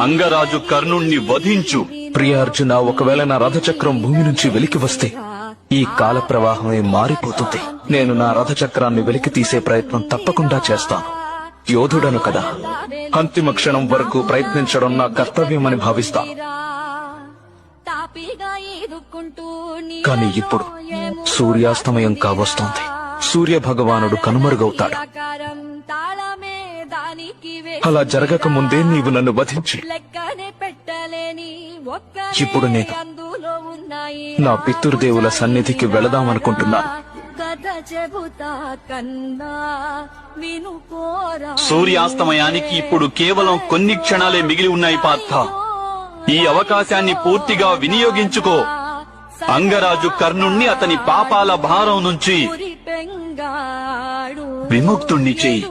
అంగరాజు కర్ణుణ్ణి వధించు. ప్రియార్జున, ఒకవేళ నా రథచక్రం భూమి నుంచి వెలికి వస్తే ఈ కాల ప్రవాహమే మారిపోతుంది. నేను నా రథచక్రాన్ని వెలికి తీసే ప్రయత్నం తప్పకుండా చేస్తాను. యోధుడను కదా, అంతిమ క్షణం వరకు ప్రయత్నించడం నా కర్తవ్యమని భావిస్తాను. కానీ ఇప్పుడు సూర్యాస్తమయం కావస్తోంది. సూర్య భగవానుడు కనుమరుగవుతాడు. అలా జరగక ముందే నీవు నన్ను వధించి ఇప్పుడు నేను నా పితృదేవుల సన్నిధికి వెళదామనుకుంటున్నాను. సూర్యాస్తమయానికి ఇప్పుడు కేవలం కొన్ని క్షణాలే మిగిలి ఉన్నాయి పార్థ. ఈ అవకాశాన్ని పూర్తిగా వినియోగించుకో. అంగరాజు కర్ణుణ్ణి అతని పాపాల భారం నుంచి విముక్తుణ్ణి చెయ్యి.